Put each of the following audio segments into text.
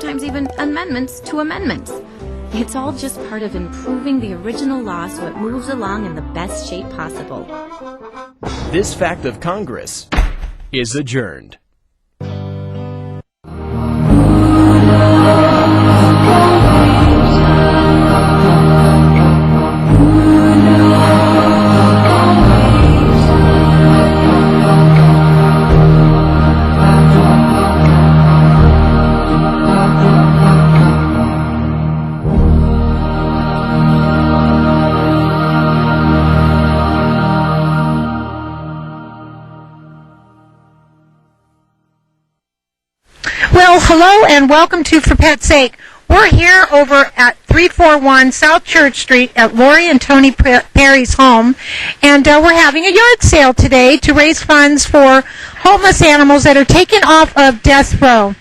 sometimes even amendments to amendments. It's all just part of improving the original law so it moves along in the best shape possible. This fact of Congress is adjourned. Well, hello and welcome to For Pet's Sake. We're here over at 341 South Church Street at Lori and Tony Perry's home, and we're having a yard sale today to raise funds for homeless animals that are taken off of death row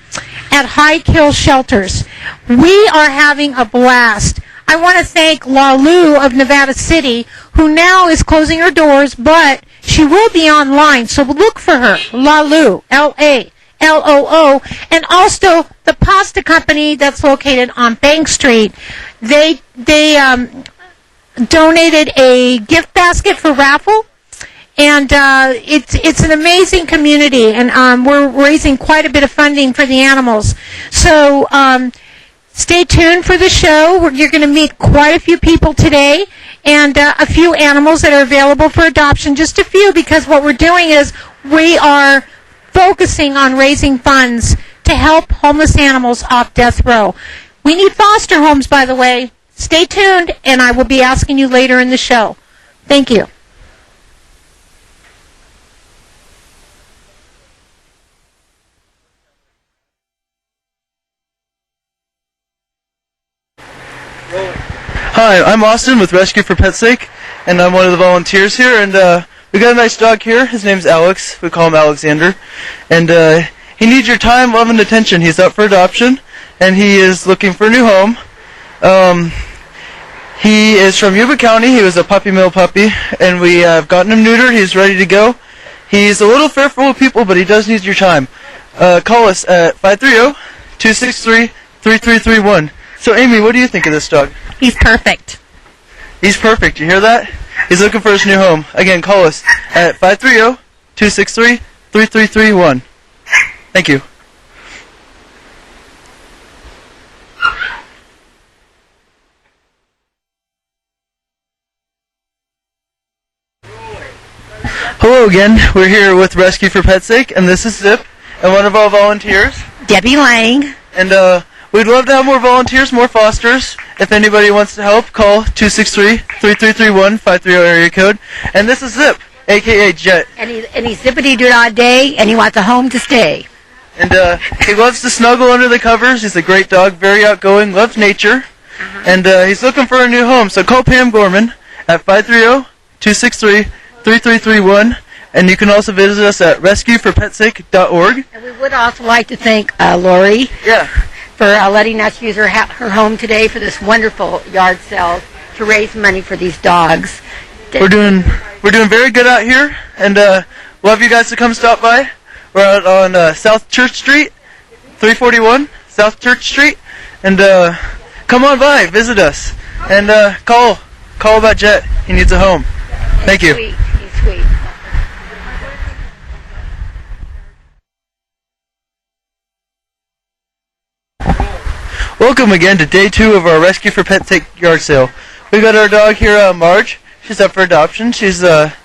at High Kill Shelters. We are having a blast. I want to thank Lalu of Nevada City, who now is closing her doors, but she will be online, so look for her, Lalu, L-A-L-O-O, and also the pasta company that's located on Bank Street. They donated a gift basket for raffle, and it's an amazing community, and we're raising quite a bit of funding for the animals. So stay tuned for the show. You're going to meet quite a few people today, and a few animals that are available for adoption, just a few, because what we're doing is we are focusing on raising funds to help homeless animals off death row. We need foster homes, by the way. Stay tuned, and I will be asking you later in the show. Thank you. Hi, I'm Austin with Rescue for Pet's Sake, and I'm one of the volunteers here, and we got a nice dog here. His name's Alex. We call him Alexander, and he needs your time, love, and attention. He's up for adoption, and he is looking for a new home. He is from Yuba County. He was a puppy mill puppy, and we have gotten him neutered. He's ready to go. He's a little fearful of people, but he does need your time. Call us at 530-263-3331. So, Amy, what do you think of this dog? He's perfect. He's perfect. You hear that? He's looking for his new home. Again, call us at 530-263-3331. Thank you. Hello again. We're here with Rescue for Pet's Sake, and this is Zip, and one of our volunteers, Debbie Lang. And we'd love to have more volunteers, more fosters. If anybody wants to help, call 263-3331, 530 area code. And this is Zip, a.k.a. Jet. And he's zippity-doo all day, and he wants a home to stay. And he loves to snuggle under the covers. He's a great dog, very outgoing, loves nature. And he's looking for a new home. So call Pam Gorman at 530-263-3331. And you can also visit us at rescueforpetsake.org. And we would also like to thank Lori for letting us use her home today for this wonderful yard sale to raise money for these dogs. We're doing very good out here, and love you guys to come stop by. We're out on South Church Street, 341 South Church Street, and come on by, visit us, and call about Jet. He needs a home. Thank you. Sweet. He's sweet. Welcome again to day 2 of our Rescue for Pet's Sake yard sale. We got our dog here, Marge. She's up for adoption. She's a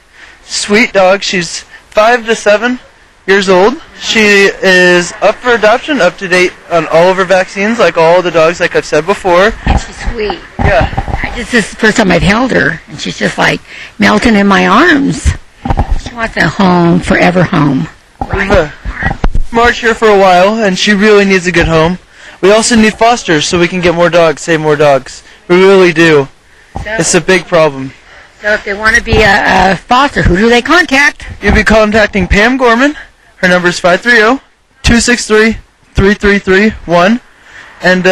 sweet dog. She's 5 to 7 years old. She is up for adoption, up to date on all of her vaccines, like all the dogs, like I've said before. And she's sweet. Yeah. This is the first time I've held her, and she's just like melting in my arms. She wants a home, forever home. We've Marge here for a while, and she really needs a good home. We also need fosters so we can get more dogs, save more dogs. We really do. It's a big problem. So if they want to be a foster, who do they contact? You'll be contacting Pam Gorman. Her number is 530-263-3331. And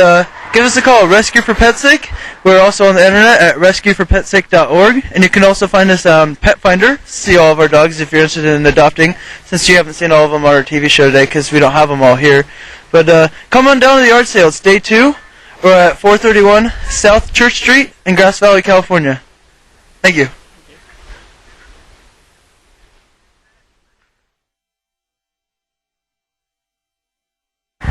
give us a call, Rescue for Pet's Sake. We're also on the internet at rescueforpetsake.org. And you can also find us on Pet Finder, see all of our dogs if you're interested in adopting, since you haven't seen all of them on our TV show today because we don't have them all here. But come on down to the yard sale. It's day 2. We're at 431 South Church Street in Grass Valley, California. Thank you. Well,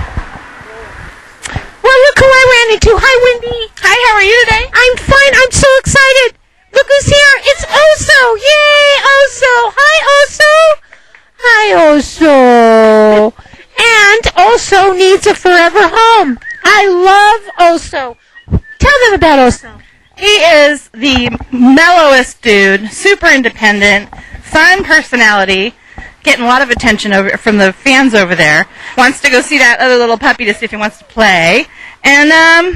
look who I ran into. Hi, Wendy. Hi, how are you today? I'm fine. I'm so excited. Look who's here. It's Oso. Yay, Oso. Hi, Oso. Hi, Oso. And Oso needs a forever home. I love Oso. Tell them about Oso. He is the mellowest dude, super independent, fun personality, getting a lot of attention from the fans over there. Wants to go see that other little puppy to see if he wants to play. And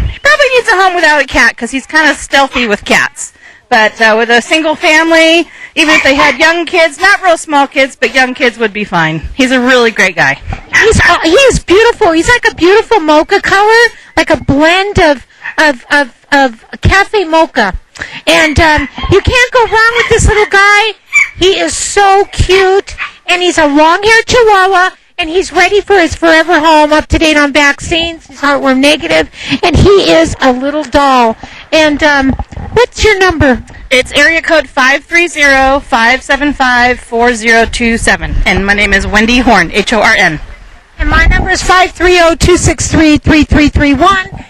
he probably needs a home without a cat because he's kind of stealthy with cats. But with a single family, even if they had young kids, not real small kids, but young kids would be fine. He's a really great guy. He is beautiful. He's like a beautiful mocha color, like a blend of cafe mocha. And you can't go wrong with this little guy. He is so cute, and he's a long-haired Chihuahua, and he's ready for his forever home, up to date on vaccines. He's heartworm negative, and he is a little doll. And what's your number? It's area code 530-575-4027. And my name is Wendy Horn, Horn. And my number is 530-263-3331.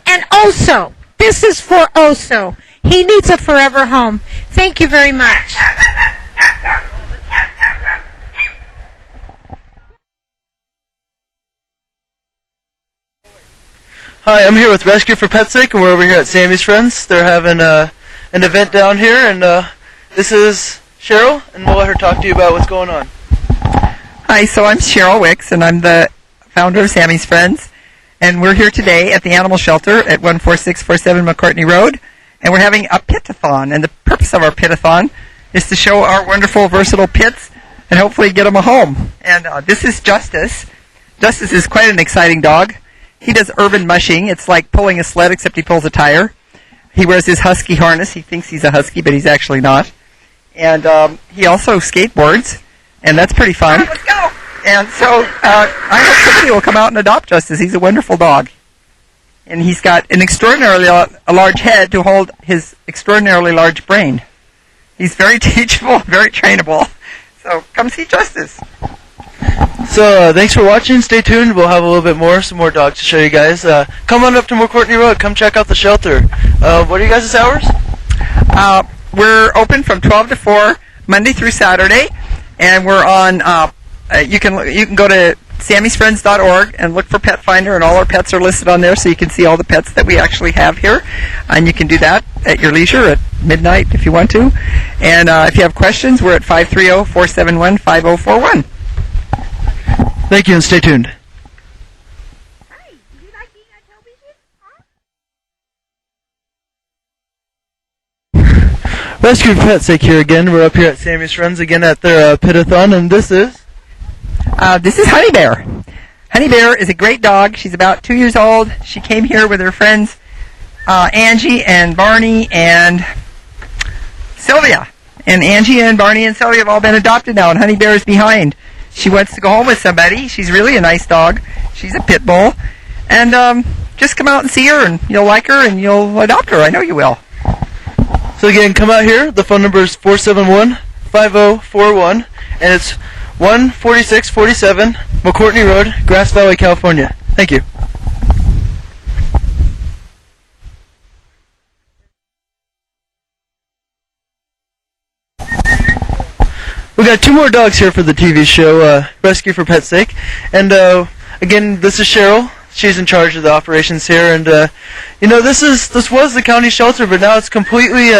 And Oso, this is for Oso. He needs a forever home. Thank you very much. Hi, I'm here with Rescue for Pet's Sake, and we're over here at Sammy's Friends. They're having an event down here, and this is Cheryl, and we'll let her talk to you about what's going on. Hi, so I'm Cheryl Wicks, and I'm the founder of Sammy's Friends, and we're here today at the animal shelter at 14647 McCartney Road, and we're having a pit-a-thon, and the purpose of our pit-a-thon is to show our wonderful, versatile pits and hopefully get them a home. And this is Justice. Justice is quite an exciting dog. He does urban mushing. It's like pulling a sled, except he pulls a tire. He wears his husky harness. He thinks he's a husky, but he's actually not. And he also skateboards, and that's pretty fun. Right, let's go! And so I hope somebody will come out and adopt Justice. He's a wonderful dog. And he's got an extraordinarily large head to hold his extraordinarily large brain. He's very teachable, very trainable. So come see Justice. So thanks for watching. Stay tuned. We'll have a little bit more, some more dogs to show you guys. Come on up to McCourtney Road. Come check out the shelter. What are you guys' hours? We're open from 12 to 4, Monday through Saturday, and we're on. You can go to sammysfriends.org and look for Pet Finder, and all our pets are listed on there, so you can see all the pets that we actually have here. And you can do that at your leisure at midnight if you want to. And if you have questions, we're at 530-471-5041. Thank you, and stay tuned. Hi, do you like being on television? Rescue for Pet's Sake here again. We're up here at Sammy's Friends again at their pit-a-thon, and this is Honey Bear. Honey Bear is a great dog. She's about 2 years old. She came here with her friends Angie and Barney and Sylvia. And Angie and Barney and Sylvia have all been adopted now, and Honey Bear is behind. She wants to go home with somebody. She's really a nice dog. She's a pit bull. And just come out and see her, and you'll like her, and you'll adopt her. I know you will. So again, come out here. The phone number is 471-5041, and it's 14647 McCourtney Road, Grass Valley, California. Thank you. We got 2 more dogs here for the TV show, Rescue for Pet's Sake. And again, this is Cheryl. She's in charge of the operations here. And this was the county shelter, but now it's completely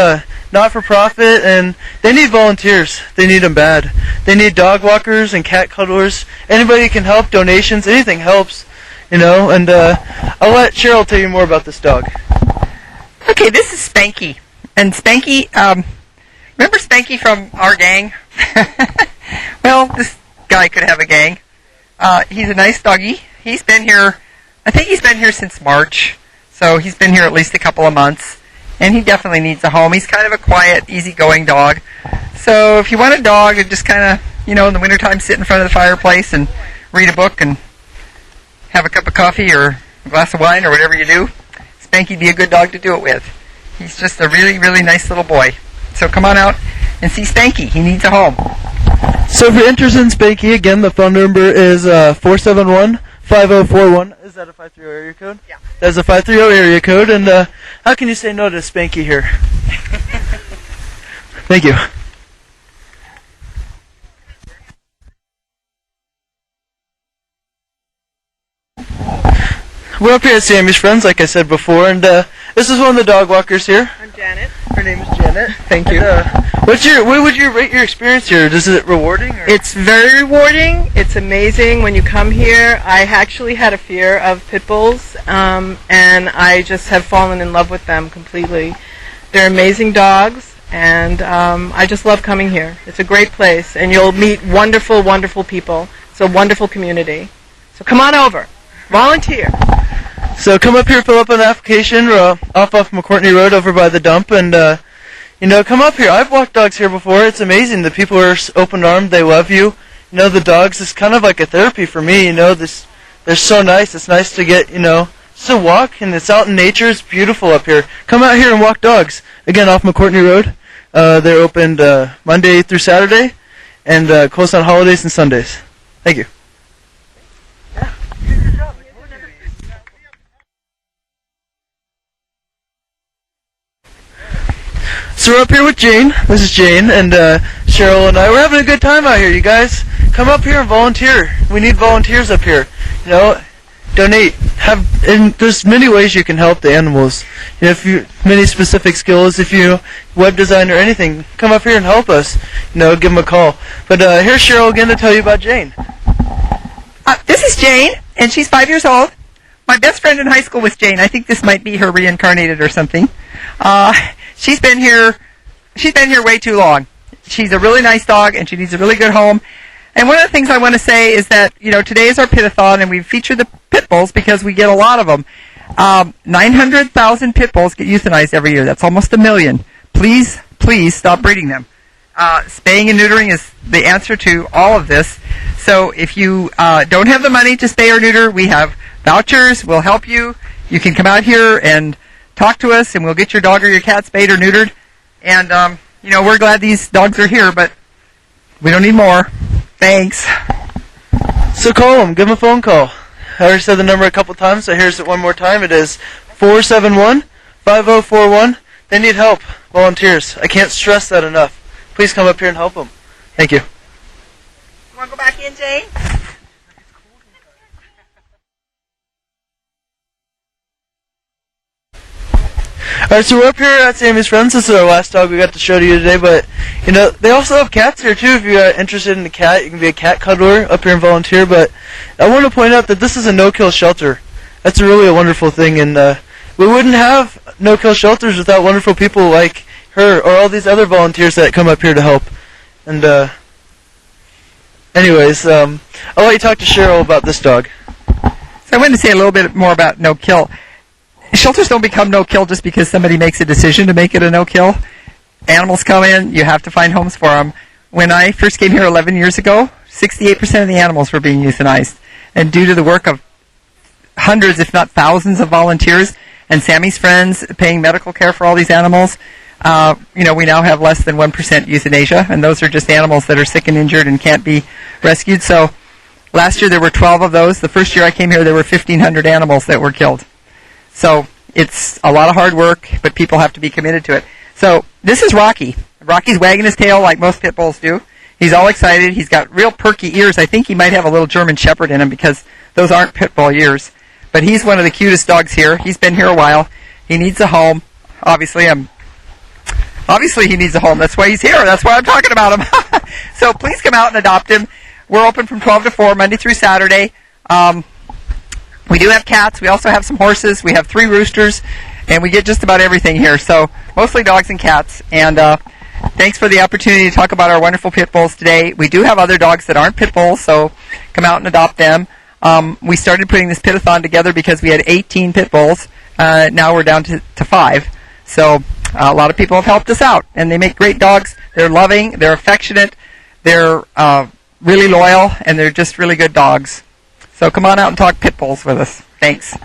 not for profit, and they need volunteers. They need them bad. They need dog walkers and cat cuddlers. Anybody can help. Donations, anything helps. And I'll let Cheryl tell you more about this dog. Okay, this is Spanky. And Spanky, remember Spanky from our gang? Well, this guy could have a gang. He's a nice doggy. He's been here, I think he's been here since March. So he's been here at least a couple of months. And he definitely needs a home. He's kind of a quiet, easygoing dog. So if you want a dog to just kind of, in the wintertime sit in front of the fireplace and read a book and have a cup of coffee or a glass of wine or whatever you do, Spanky'd be a good dog to do it with. He's just a really, really nice little boy. So come on out and see Spanky. He needs a home. So if you're interested in Spanky, again, the phone number is 471-5041. Is that a 530 area code? Yeah. That's a 530 area code. And how can you say no to Spanky here? Thank you. We're up here at Sammy's Friends, like I said before, and this is one of the dog walkers here. I'm Janet. Her name is Janet. Thank you. What would you rate your experience here? Is it rewarding? Or? It's very rewarding. It's amazing when you come here. I actually had a fear of pit bulls, and I just have fallen in love with them completely. They're amazing dogs, and I just love coming here. It's a great place, and you'll meet wonderful, wonderful people. It's a wonderful community. So come on over. Volunteer. So come up here, fill up an application off McCourtney Road over by the dump, and come up here. I've walked dogs here before. It's amazing. The people are open-armed. They love you. The dogs is kind of like a therapy for me. They're so nice. It's nice to get just to walk, and it's out in nature. It's beautiful up here. Come out here and walk dogs. Again, off McCourtney Road. They're opened Monday through Saturday, and closed on holidays and Sundays. Thank you. So we're up here with Jane. This is Jane, and Cheryl and I. We're having a good time out here, you guys. Come up here and volunteer. We need volunteers up here. Donate. And there's many ways you can help the animals. Many specific skills. If you web design or anything, come up here and help us. Give them a call. But here's Cheryl again to tell you about Jane. This is Jane, and she's 5 years old. My best friend in high school was Jane. I think this might be her reincarnated or something. She's been here way too long. She's a really nice dog, and she needs a really good home. And one of the things I want to say is that, today is our pit-a-thon, and we feature the pit bulls because we get a lot of them. 900,000 pit bulls get euthanized every year. That's almost 1 million. Please stop breeding them. Spaying and neutering is the answer to all of this. So if you don't have the money to spay or neuter, we have vouchers. We'll help you. You can come out here and talk to us, and we'll get your dog or your cat spayed or neutered. And, we're glad these dogs are here, but we don't need more. Thanks. So call them. Give them a phone call. I already said the number a couple times, so here's it one more time. It is 471-5041. They need help. Volunteers. I can't stress that enough. Please come up here and help them. Thank you. You want to go back in, Jane? Alright, so we're up here at Sammy's Friends. This is our last dog we got to show to you today, but, they also have cats here, too. If you're interested in a cat, you can be a cat cuddler up here and volunteer, but I want to point out that this is a no-kill shelter. That's really a wonderful thing, and we wouldn't have no-kill shelters without wonderful people like her or all these other volunteers that come up here to help. And, anyways, I'll let you talk to Cheryl about this dog. So I wanted to say a little bit more about no-kill. Shelters don't become no-kill just because somebody makes a decision to make it a no-kill. Animals come in, you have to find homes for them. When I first came here 11 years ago, 68% of the animals were being euthanized. And due to the work of hundreds, if not thousands of volunteers and Sammy's Friends paying medical care for all these animals, we now have less than 1% euthanasia, and those are just animals that are sick and injured and can't be rescued. So last year there were 12 of those. The first year I came here there were 1,500 animals that were killed. So it's a lot of hard work, but people have to be committed to it. So this is Rocky. Rocky's wagging his tail like most pit bulls do. He's all excited. He's got real perky ears. I think he might have a little German Shepherd in him because those aren't pit bull ears. But he's one of the cutest dogs here. He's been here a while. He needs a home. Obviously he needs a home. That's why he's here. That's why I'm talking about him. So please come out and adopt him. We're open from 12 to 4, Monday through Saturday. We do have cats. We also have some horses. We have 3 roosters. And we get just about everything here. So mostly dogs and cats. And thanks for the opportunity to talk about our wonderful pit bulls today. We do have other dogs that aren't pit bulls, so come out and adopt them. We started putting this pit-a-thon together because we had 18 pit bulls. Now we're down to 5. So a lot of people have helped us out. And they make great dogs. They're loving. They're affectionate. They're really loyal. And they're just really good dogs. So come on out and talk pit bulls with us. Thanks.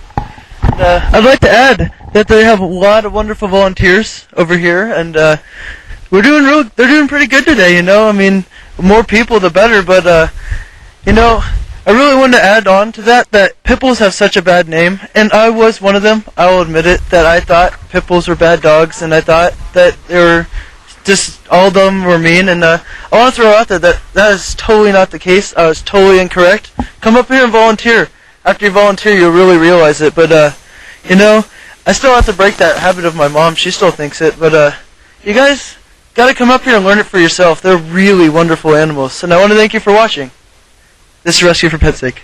I'd like to add that they have a lot of wonderful volunteers over here, and they're doing pretty good today. I mean, more people the better. But I really wanted to add on to that pit bulls have such a bad name, and I was one of them. I will admit it, that I thought pit bulls were bad dogs, and I thought that they were just all of them were mean. And I want to throw out there that is totally not the case. I was totally incorrect. Come up here and volunteer. After you volunteer, you'll really realize it. But I still have to break that habit of my mom. She still thinks it. But you guys got to come up here and learn it for yourself. They're really wonderful animals. And I want to thank you for watching. This is Rescue for Pet's Sake.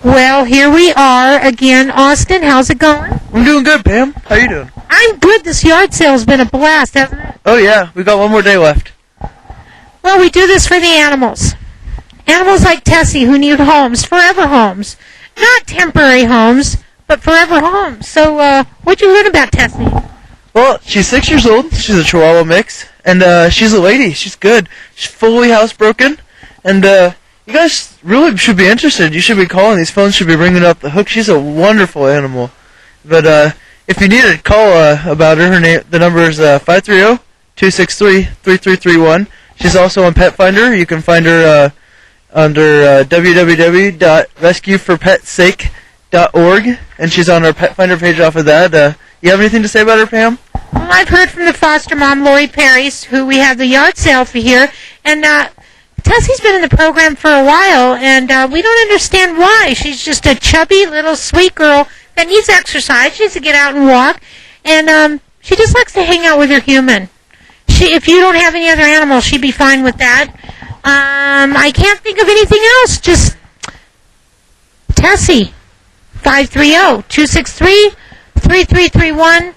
Well, here we are again. Austin, how's it going? I'm doing good, Pam. How you doing? I'm good. This yard sale's been a blast, hasn't it? Oh, yeah. We got one more day left. Well, we do this for the animals. Animals like Tessie who need homes, forever homes. Not temporary homes, but forever homes. So, what'd you learn about Tessie? Well, she's 6 years old. She's a Chihuahua mix. And she's a lady. She's good. She's fully housebroken. And you guys really should be interested. You should be calling. These phones should be ringing up the hook. She's a wonderful animal. But if you need to call about her, the number is 530-263-3331. She's also on Pet Finder. You can find her under www.rescueforpetsake.org, and she's on our Pet Finder page off of that. You have anything to say about her, Pam? Well, I've heard from the foster mom, Lori Perry's, who we have the yard sale for here, and Tessie's been in the program for a while, and we don't understand why. She's just a chubby little sweet girl that needs exercise. She needs to get out and walk, and she just likes to hang out with her human. If you don't have any other animals, she'd be fine with that. I can't think of anything else. Just Tessie, 530-263-3331.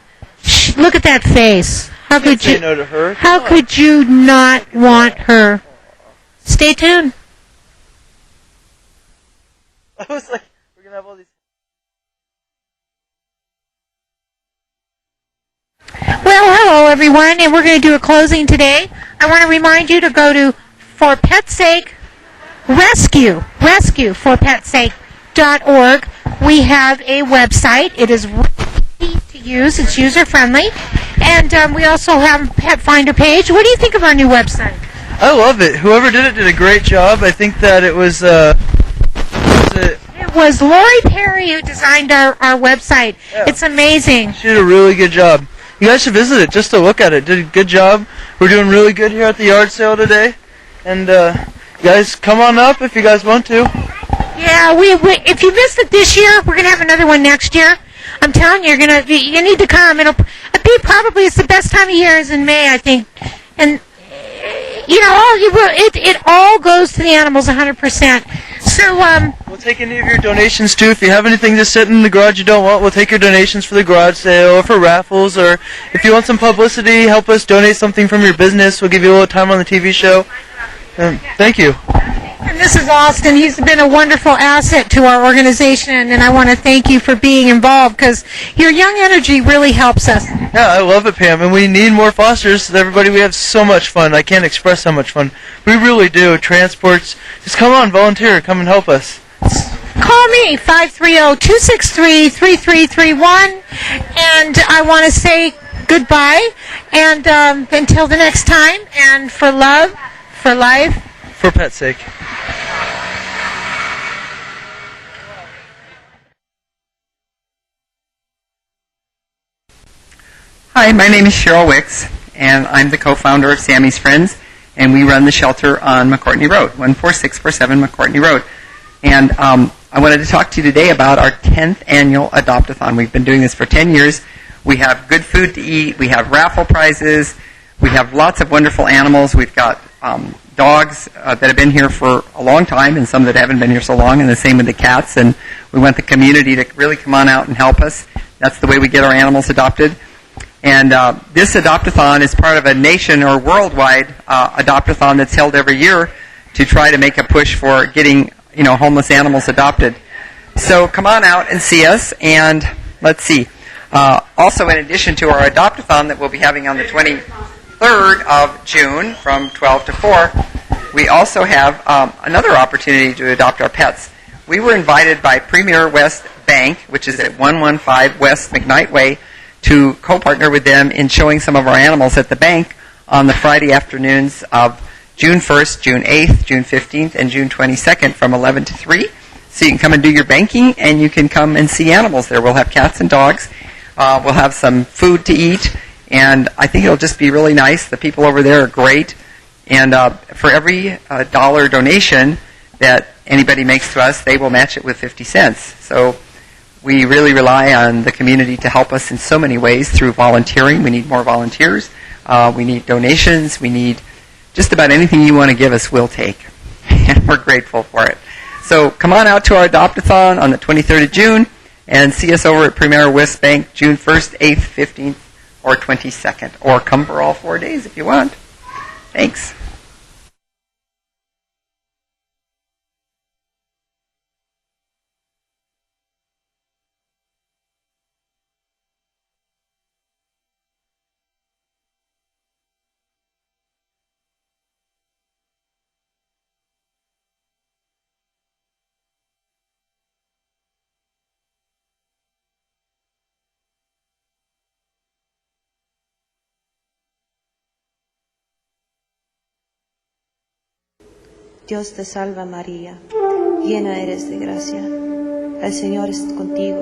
Look at that face. How could you? Say no to her. How could you not want her? Stay tuned. I was like, we're gonna have all these. Well, hello everyone, and we're going to do a closing today. I want to remind you to go to For Pet's Sake Rescue for petsake.org. We have a website. It is easy to use. It's user friendly, and we also have a Pet Finder page. What do you think of our new website? I love it. Whoever did it did a great job. I think that it was. It was Lori Perry who designed our website. Yeah. It's amazing. She did a really good job. You guys should visit it just to look at it. Did a good job. We're doing really good here at the yard sale today. And you guys come on up if you guys want to. Yeah, we if you missed it this year, we're gonna have another one next year. I'm telling you, you need to come. It's the best time of year is in May, I think. And it all goes to the animals 100%. So we'll take any of your donations too. If you have anything just sitting in the garage you don't want, we'll take your donations for the garage sale or for raffles, or if you want some publicity, help us donate something from your business. We'll give you a little time on the TV show. Thank you. And this is Austin. He's been a wonderful asset to our organization, and I want to thank you for being involved because your young energy really helps us. Yeah, I love it, Pam, and we need more fosters. Everybody, we have so much fun. I can't express how much fun. We really do. Transports. Just come on, volunteer. Come and help us. Call me, 530-263-3331, and I want to say goodbye, and until the next time, and for love, for life, for Pet's Sake. Hi, my name is Cheryl Wicks, and I'm the co-founder of Sammy's Friends, and we run the shelter on McCourtney Road, 14647 McCourtney Road. And I wanted to talk to you today about our 10th annual Adopt-a-thon. We've been doing this for 10 years. We have good food to eat. We have raffle prizes. We have lots of wonderful animals. We've got dogs that have been here for a long time and some that haven't been here so long, and the same with the cats. And we want the community to really come on out and help us. That's the way we get our animals adopted. And this Adopt-a-thon is part of a nation or worldwide Adopt-a-thon that's held every year to try to make a push for getting homeless animals adopted. So come on out and see us, and let's see. Also, in addition to our adopt-a-thon that we'll be having on the 23rd of June from 12 to 4, we also have another opportunity to adopt our pets. We were invited by Premier West Bank, which is at 115 West McKnight Way, to co-partner with them in showing some of our animals at the bank on the Friday afternoons of June 1st, June 8th, June 15th, and June 22nd from 11 to 3. So you can come and do your banking, and you can come and see animals there. We'll have cats and dogs. We'll have some food to eat, and I think it'll just be really nice. The people over there are great. And for every dollar donation that anybody makes to us, they will match it with 50 cents. So we really rely on the community to help us in so many ways through volunteering. We need more volunteers. We need donations. We need just about anything you want to give us, we'll take. And we're grateful for it. So come on out to our Adopt-a-thon on the 23rd of June and see us over at Premier West Bank June 1st, 8th, 15th, or 22nd. Or come for all 4 days if you want. Thanks. Dios te salva María, llena eres de gracia, el Señor es contigo,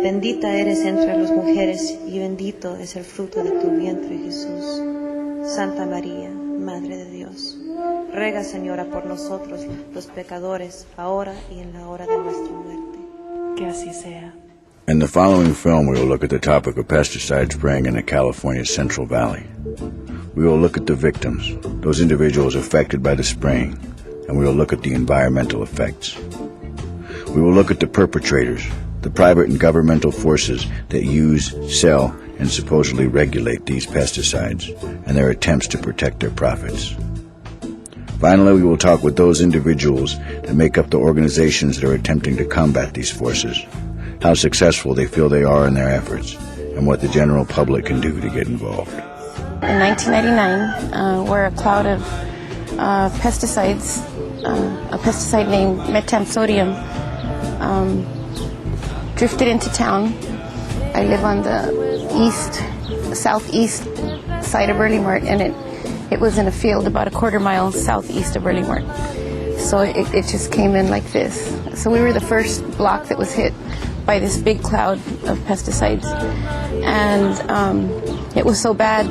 bendita eres entre las mujeres y bendito es el fruto de tu vientre Jesús. Santa María, Madre de Dios, ruega Señora por nosotros los pecadores, ahora y en la hora de nuestra muerte. Que así sea. In the following film, we will look at the topic of pesticide spraying in the California Central Valley. We will look at the victims, those individuals affected by the spraying, and we will look at the environmental effects. We will look at the perpetrators, the private and governmental forces that use, sell, and supposedly regulate these pesticides, and their attempts to protect their profits. Finally, we will talk with those individuals that make up the organizations that are attempting to combat these forces, how successful they feel they are in their efforts, and what the general public can do to get involved. In 1999, where a cloud of pesticides, a pesticide named metamsodium, drifted into town. I live on the southeast side of Burlingmart, and it was in a field about a quarter-mile southeast of Burlingmart. So it just came in like this. So we were the first block that was hit by this big cloud of pesticides, and it was so bad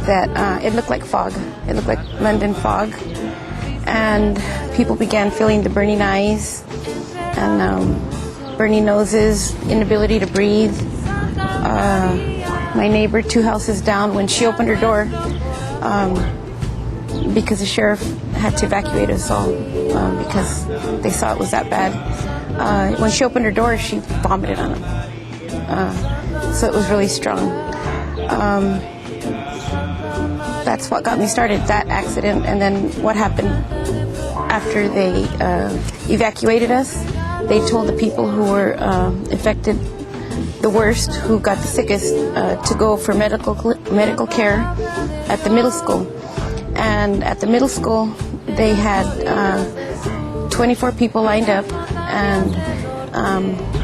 that it looked like fog. It looked like London fog, and people began feeling the burning eyes and burning noses, inability to breathe. My neighbor 2 houses down, when she opened her door, because the sheriff had to evacuate us all because they saw it was that bad. When she opened her door, she vomited on them. So it was really strong. That's what got me started, that accident. And then what happened after they evacuated us, they told the people who were affected the worst, who got the sickest, to go for medical care at the middle school. And at the middle school, they had 24 people lined up, and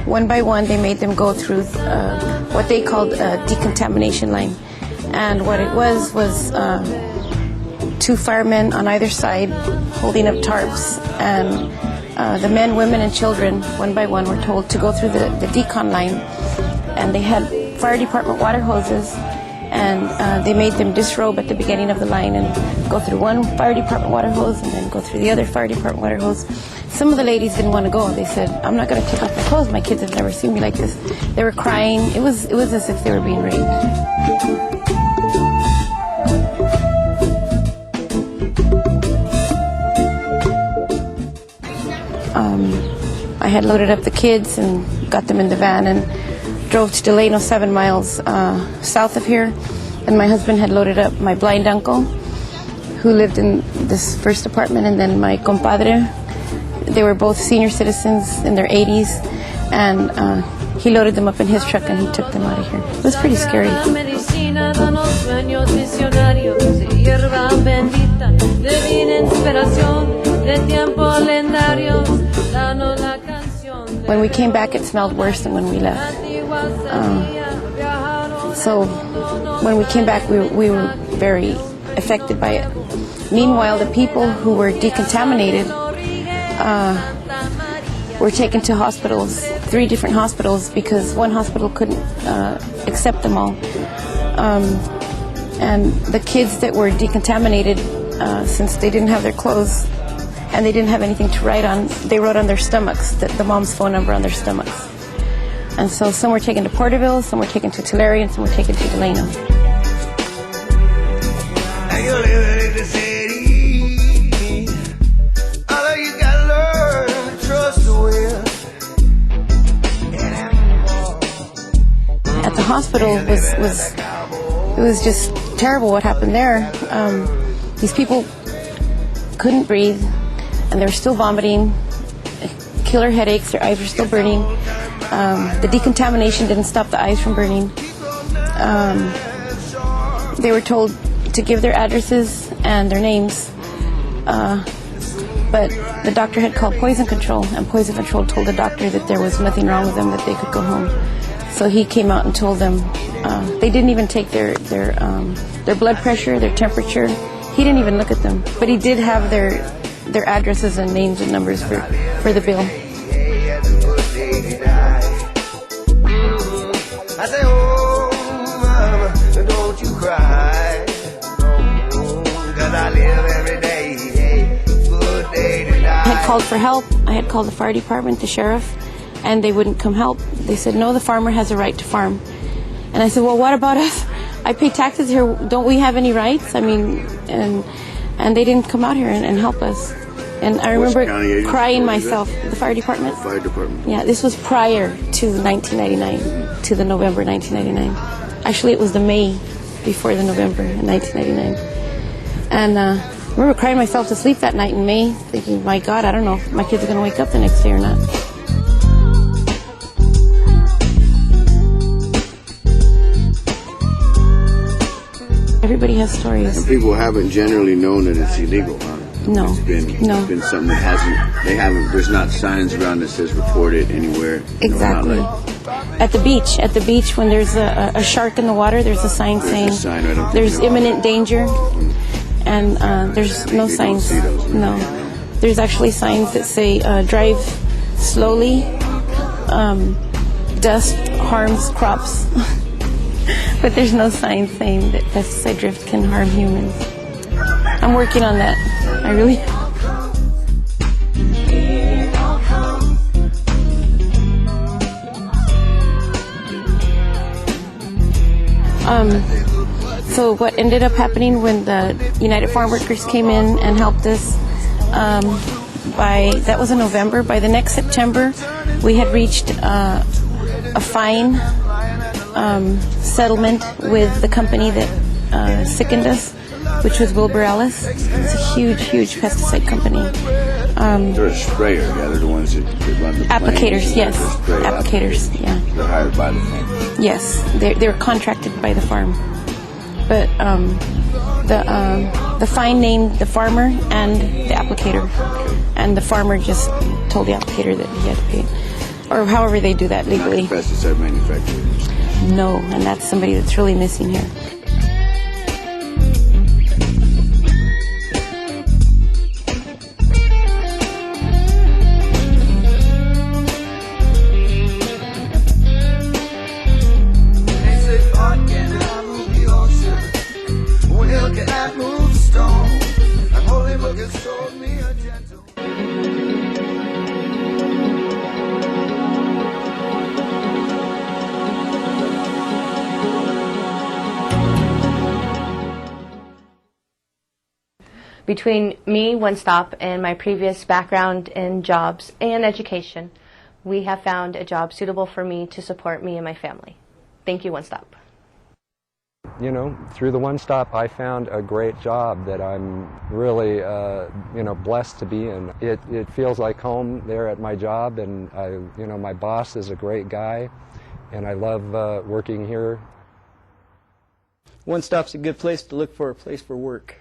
one by one they made them go through what they called a decontamination line. And what it was 2 firemen on either side holding up tarps, and the men, women, and children, one by one, were told to go through the decon line. And they had fire department water hoses, and they made them disrobe at the beginning of the line and go through one fire department water hose and then go through the other fire department water hose. Some of the ladies didn't want to go. They said, "I'm not going to take off my clothes. My kids have never seen me like this." They were crying. It was as if they were being raped. I had loaded up the kids and got them in the van and drove to Delano, 7 miles south of here. And my husband had loaded up my blind uncle, who lived in this first apartment, and then my compadre. They were both senior citizens in their 80s, and he loaded them up in his truck and he took them out of here. It was pretty scary. When we came back, it smelled worse than when we left. So when we came back, we were very affected by it. Meanwhile, the people who were decontaminated were taken to hospitals, 3 different hospitals, because one hospital couldn't accept them all. And the kids that were decontaminated, since they didn't have their clothes and they didn't have anything to write on, they wrote on their stomachs, the mom's phone number on their stomachs. And so some were taken to Porterville, some were taken to Tulare, and some were taken to Delano. At the hospital, it was just terrible what happened there. These people couldn't breathe, and they were still vomiting, killer headaches, their eyes were still burning. The decontamination didn't stop the eyes from burning. They were told to give their addresses and their names, but the doctor had called Poison Control, and Poison Control told the doctor that there was nothing wrong with them, that they could go home. So he came out and told them they didn't even take their blood pressure, their temperature. He didn't even look at them, but he did have their addresses and names and numbers for the bill. I say, oh, mama, don't you cry. Cause I live every day, good day to die. I had called for help. I had called the fire department, the sheriff, and they wouldn't come help. They said, no, the farmer has a right to farm. And I said, well, what about us? I pay taxes here. Don't we have any rights? I mean, and they didn't come out here and help us. And I remember crying myself. The fire department? Fire department. Yeah, this was prior to 1999, to the November 1999. Actually, it was the May before the November in 1999. And I remember crying myself to sleep that night in May, thinking, my God, I don't know if my kids are going to wake up the next day or not. Everybody has stories. And people haven't generally known that it's illegal, huh? No. It's been something that there's not signs around that says report it anywhere. Exactly. At the beach when there's a shark in the water, there's a sign saying there's imminent danger, and there's no signs. No. There's actually signs that say drive slowly, dust harms crops. But there's no sign saying that pesticide drift can harm humans. I'm working on that. I really So what ended up happening when the United Farm Workers came in and helped us, that was in November. By the next September, we had reached a fine settlement with the company that sickened us, which was Wilbur Ellis. It's a huge, huge pesticide company. They're a sprayer, yeah. They're the ones that run the applicators, yes. Applicators, yeah. They're hired by the farm. Yes, they're contracted by the farm. But the fine named the farmer and the applicator. And the farmer just told the applicator that he had to pay. Or however they do that legally. Not the pesticide manufacturers. No, and that's somebody that's really missing here. Between me, One Stop, and my previous background in jobs and education, we have found a job suitable for me to support me and my family. Thank you, One Stop. you know, through the One Stop, I found a great job that I'm really, you know, blessed to be in. It feels like home there at my job, and you know, my boss is a great guy, and I love working here. One Stop's a good place to look for a place for work.